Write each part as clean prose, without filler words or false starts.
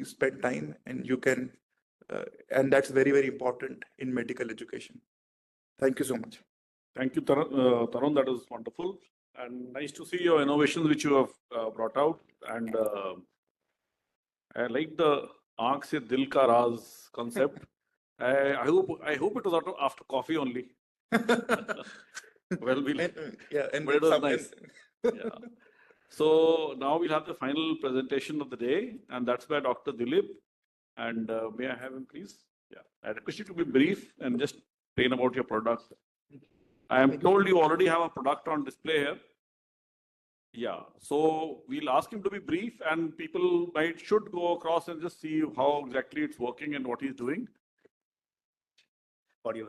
you spend time and you can, and that's very, very important in medical education. Thank you so much. Thank you, Tarun. That was wonderful. And nice to see your innovations which you have brought out. And I like the Aankh se Dil Ka Raaz concept. I hope it was after coffee only. Well, but it was nice. Yeah. So now we'll have the final presentation of the day, and that's by Dr. Dilip. And may I have him, please? Yeah. I request you to be brief and just explain about your product. I am told you already have a product on display here. Yeah. So we'll ask him to be brief, and people should go across and just see how exactly it's working and what he's doing. Audio.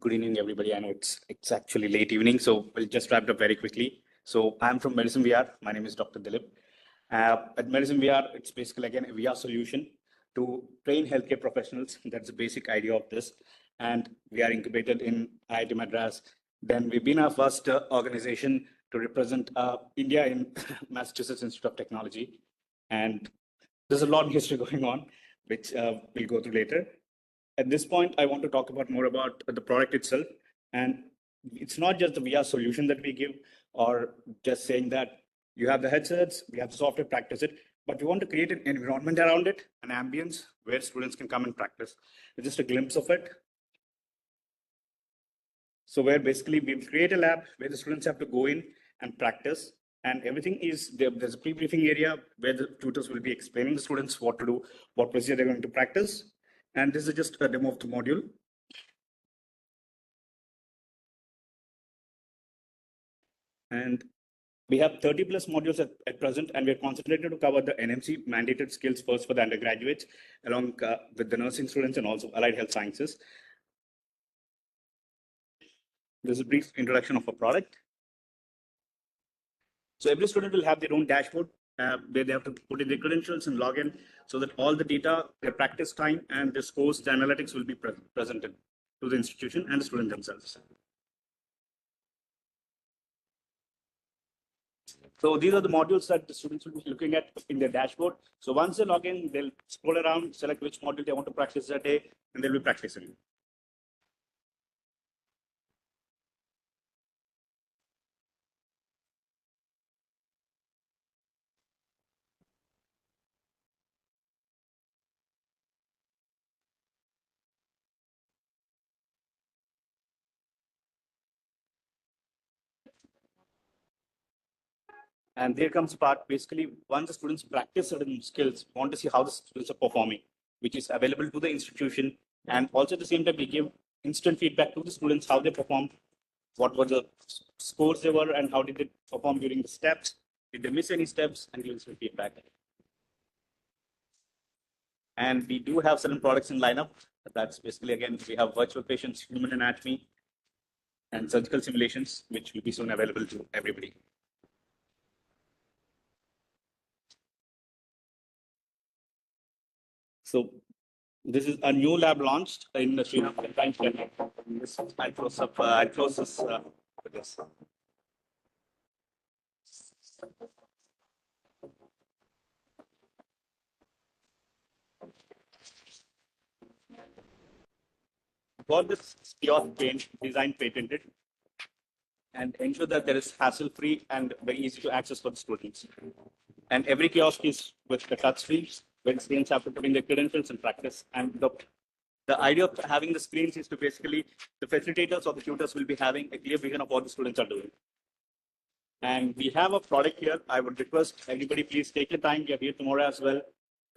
Good evening, everybody. I know it's actually late evening, so we'll just wrap it up very quickly. So I'm from Medicine VR. My name is Dr. Dilip. At Medicine VR, it's basically again a VR solution to train healthcare professionals. That's the basic idea of this. And we are incubated in IIT Madras. Then we've been our first organization to represent India in Massachusetts Institute of Technology. And there's a lot of history going on, which we'll go through later. At this point, I want to talk more about the product itself. And it's not just the VR solution that we give or just saying that you have the headsets, we have the software, practice it, but we want to create an environment around it, an ambience where students can come and practice. It's just a glimpse of it. So where basically we create a lab where the students have to go in and practice, and everything is there. There's a pre-briefing area where the tutors will be explaining the students what to do, what procedure they're going to practice. And this is just a demo of the module. And we have 30 plus modules at present, and we're concentrated to cover the NMC mandated skills first for the undergraduates, along with the nursing students and also allied health sciences. This is a brief introduction of a product. So every student will have their own dashboard where they have to put in their credentials and log in so that all the data, their practice time, and the scores, the analytics will be presented to the institution and the student themselves. So these are the modules that the students will be looking at in their dashboard. So once they log in, they'll scroll around, select which module they want to practice that day, and they'll be practicing. And there comes a part, basically, once the students practice certain skills, we want to see how the students are performing, which is available to the institution. And also at the same time, we give instant feedback to the students, how they performed, what were the scores they were, and how did they perform during the steps. Did they miss any steps, and give instant feedback. And we do have certain products in lineup. That's basically, again, we have virtual patients, human anatomy, and surgical simulations, which will be soon available to everybody. So this is a new lab launched in the Srinagar. I'll close this with this. Got this kiosk design patented and ensure that there is hassle-free and very easy to access for the students. And every kiosk is with the touch screens, where students have to put in their credentials and practice. And the idea of having the screens is to basically, the facilitators or the tutors will be having a clear vision of what the students are doing. And we have a product here. I would request everybody, please take your time. We are here tomorrow as well.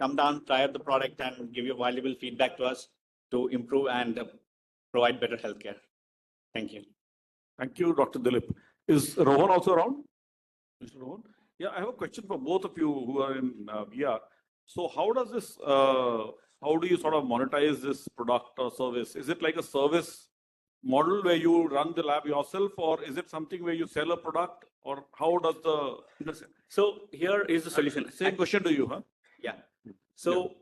Come down, try out the product, and give your valuable feedback to us to improve and provide better healthcare. Thank you. Thank you, Dr. Dilip. Is Rohan also around? Mr. Rohan? Yeah, I have a question for both of you who are in VR. So how does this, how do you sort of monetize this product or service? Is it like a service model where you run the lab yourself, or is it something where you sell a product, or how does the... So here is the solution. Same question to you, huh? Yeah. So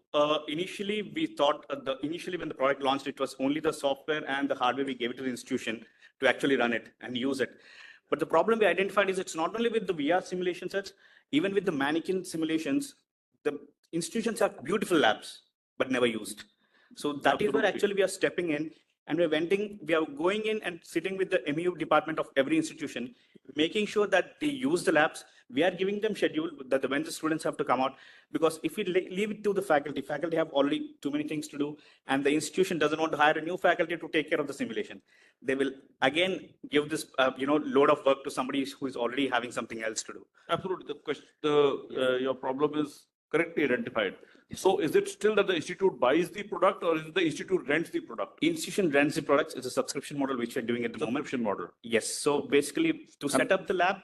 initially we thought initially when the product launched, it was only the software and the hardware we gave it to the institution to actually run it and use it. But the problem we identified is it's not only with the VR simulation sets, even with the mannequin simulations, the institutions have beautiful labs, but never used. So that is where actually we are stepping in, and we are going in and sitting with the MU department of every institution, making sure that they use the labs. We are giving them schedule that when the students have to come out, because if we leave it to the faculty have already too many things to do, and the institution doesn't want to hire a new faculty to take care of the simulation. They will again give this load of work to somebody who is already having something else to do. Absolutely. The question, your problem is correctly identified. So is it still that the institute buys the product, or is it the institute rents the product? Institution rents the products. It's a subscription model which we're doing at the moment. Subscription model. Yes. So basically to set up the lab.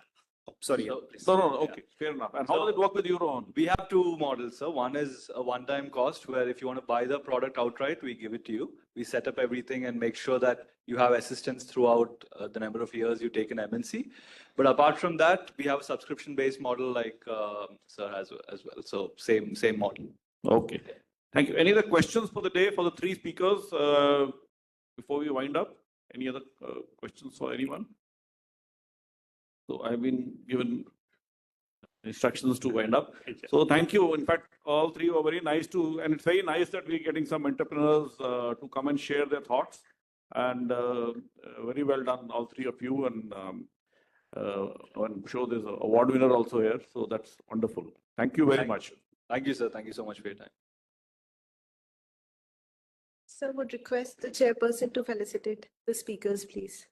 Sorry. No, okay, fair enough. And how does it work with you, Rohan? We have two models, sir. One is a one-time cost, where if you want to buy the product outright, we give it to you. We set up everything and make sure that you have assistance throughout the number of years you take an MNC. But apart from that, we have a subscription-based model like sir has as well. So same model. Okay. Thank you. Any other questions for the day for the three speakers before we wind up? Any other questions for anyone? So I've been given instructions to wind up. So thank you. In fact, all three were very nice and it's very nice that we're getting some entrepreneurs to come and share their thoughts. And very well done, all three of you. And I'm sure there's an award winner also here. So that's wonderful. Thank you very much. Thank you, sir. Thank you so much for your time. Sir, would request the chairperson to felicitate the speakers, please.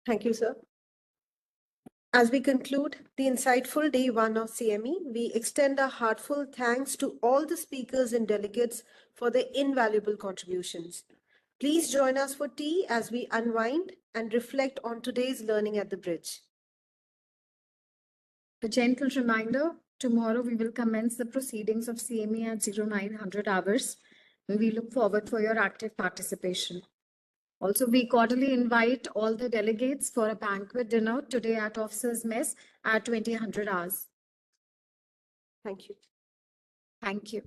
Thank you, sir. As we conclude the insightful day one of CME, we extend our heartfelt thanks to all the speakers and delegates for their invaluable contributions. Please join us for tea as we unwind and reflect on today's learning at the bridge. A gentle reminder, tomorrow we will commence the proceedings of CME at 0900 hours. We look forward for your active participation. Also, we cordially invite all the delegates for a banquet dinner today at Officers' Mess at 2000 hours. Thank you. Thank you.